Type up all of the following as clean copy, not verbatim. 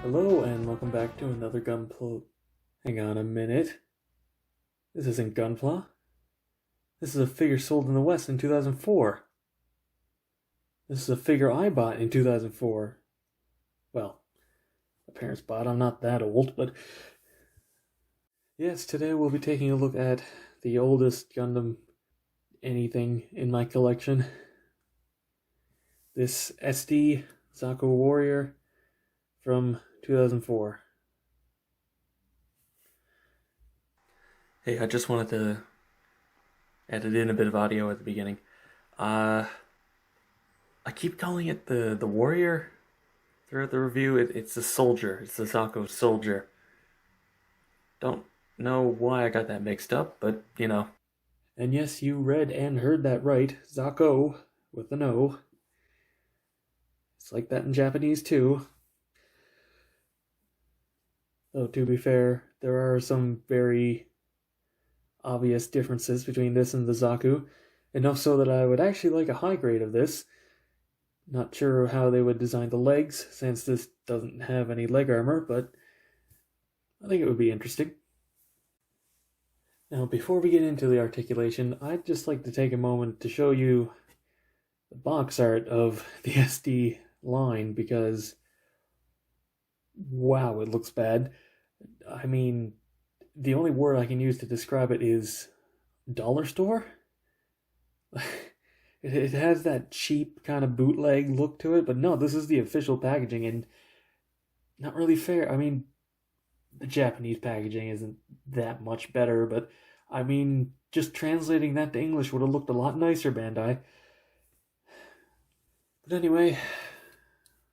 Hello and welcome back to another Gunpla. Hang on a minute. This isn't Gunpla. This is a figure sold in the West in 2004. This is a figure I bought in 2004. Well, my parents bought. I'm not that old, but yes, today we'll be taking a look at the oldest Gundam anything in my collection. This SD Zako Warrior from 2004. Hey, I just wanted to edit in a bit of audio at the beginning. I keep calling it the Warrior throughout the review. It's the Soldier. It's the Zako Soldier. Don't know why I got that mixed up, but you know. And yes, you read and heard that right. Zako with an O. It's like that in Japanese too. Though to be fair, there are some very obvious differences between this and the Zaku. Enough so that I would actually like a high grade of this. Not sure how they would design the legs, since this doesn't have any leg armor, but I think it would be interesting. Now, before we get into the articulation, I'd just like to take a moment to show you the box art of the SD line, because wow, it looks bad. I mean, the only word I can use to describe it is dollar store. It has that cheap kind of bootleg look to it, but no, this is the official packaging, and not really fair. I mean, the Japanese packaging isn't that much better, but I mean, just translating that to English would have looked a lot nicer, Bandai. But anyway,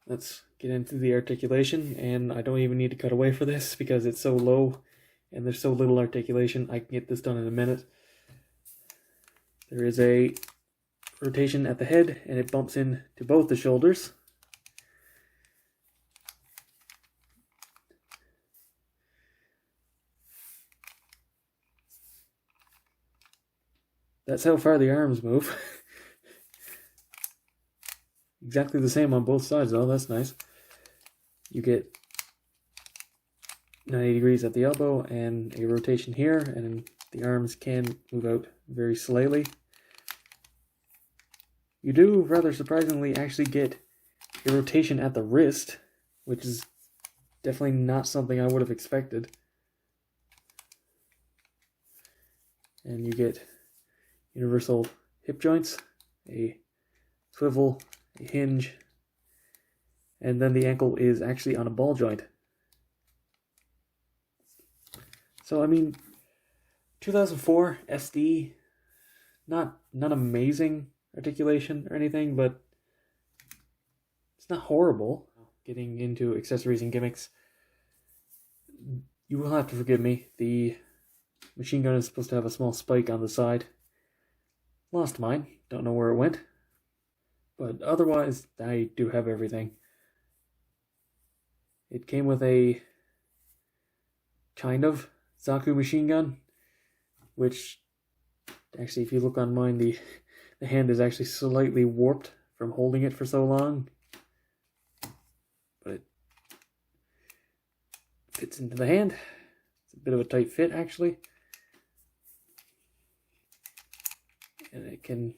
let's get into the articulation, and I don't even need to cut away for this because it's so low and there's so little articulation. I can get this done in a minute. There is a rotation at the head, and it bumps in to both the shoulders. That's how far the arms move. Exactly the same on both sides though, that's nice. You get 90 degrees at the elbow and a rotation here, and the arms can move out very slightly. You do, rather surprisingly, actually get a rotation at the wrist, which is definitely not something I would have expected. And you get universal hip joints, a swivel, a hinge, and then the ankle is actually on a ball joint. So I mean, 2004 SD, not amazing articulation or anything, but it's not horrible. Getting into accessories and gimmicks, you will have to forgive me. The machine gun is supposed to have a small spike on the side. Lost mine, don't know where it went. But otherwise, I do have everything. It came with a kind of Zaku machine gun, which actually, if you look on mine, the hand is actually slightly warped from holding it for so long. But it fits into the hand. It's a bit of a tight fit, actually. And it can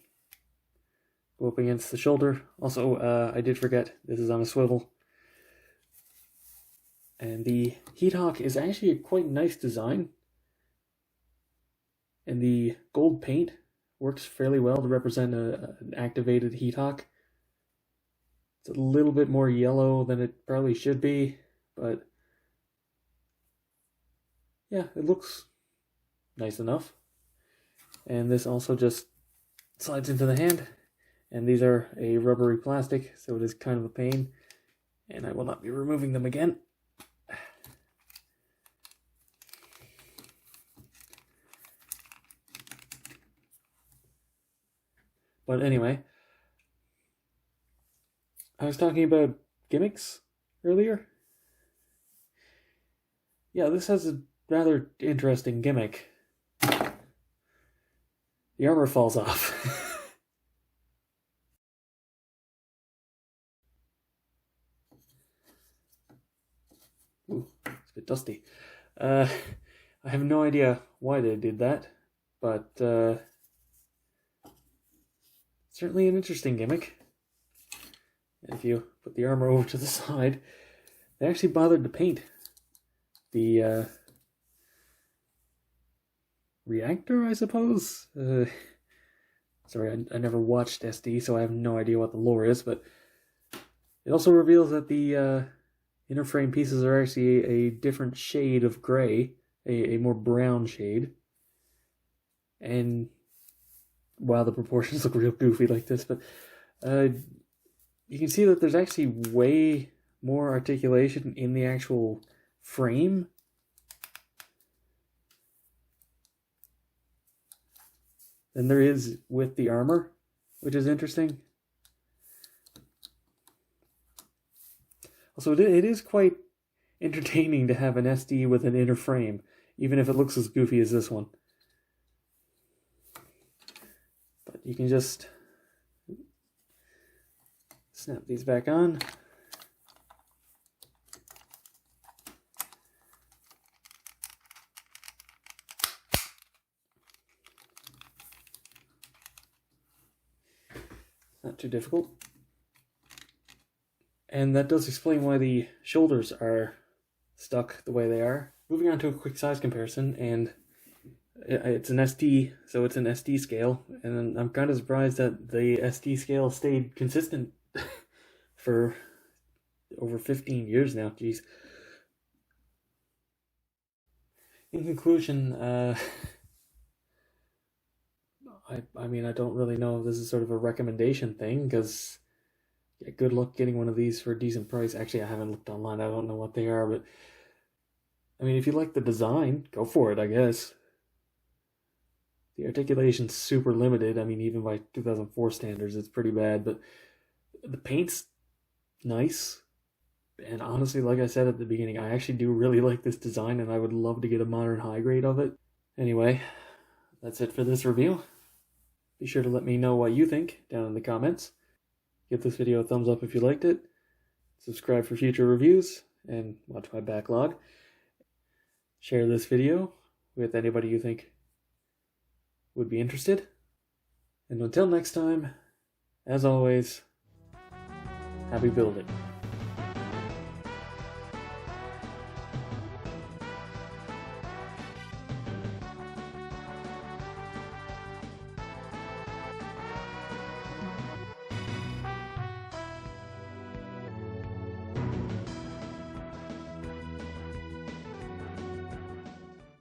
go up against the shoulder. Also, I did forget, this is on a swivel. And the heat hawk is actually a quite nice design. And the gold paint works fairly well to represent an activated heat hawk. It's a little bit more yellow than it probably should be, but yeah, it looks nice enough. And this also just slides into the hand. And these are a rubbery plastic, so it is kind of a pain. And I will not be removing them again. But anyway, I was talking about gimmicks earlier. Yeah, this has a rather interesting gimmick. The armor falls off. Ooh, it's a bit dusty. I have no idea why they did that, but certainly an interesting gimmick. If you put the armor over to the side, they actually bothered to paint the reactor, I suppose? Sorry, I never watched SD, so I have no idea what the lore is, but it also reveals that the inner frame pieces are actually a different shade of gray, a more brown shade. And, wow, the proportions look real goofy like this, but you can see that there's actually way more articulation in the actual frame than there is with the armor, which is interesting. Also, it is quite entertaining to have an SD with an inner frame, even if it looks as goofy as this one. But you can just snap these back on. Not too difficult. And that does explain why the shoulders are stuck the way they are. Moving on to a quick size comparison, and it's an SD, so it's an SD scale, and I'm kind of surprised that the SD scale stayed consistent for over 15 years now. Jeez. In conclusion, I mean, I don't really know if this is sort of a recommendation thing, because yeah, good luck getting one of these for a decent price. Actually, I haven't looked online. I don't know what they are, but I mean, if you like the design, go for it, I guess. The articulation's super limited. I mean, even by 2004 standards, it's pretty bad, but the paint's nice. And honestly, like I said at the beginning, I actually do really like this design, and I would love to get a modern high grade of it. Anyway, that's it for this review. Be sure to let me know what you think down in the comments. Give this video a thumbs up if you liked it. Subscribe for future reviews, and watch my backlog. Share this video with anybody you think would be interested. And until next time, as always, happy building.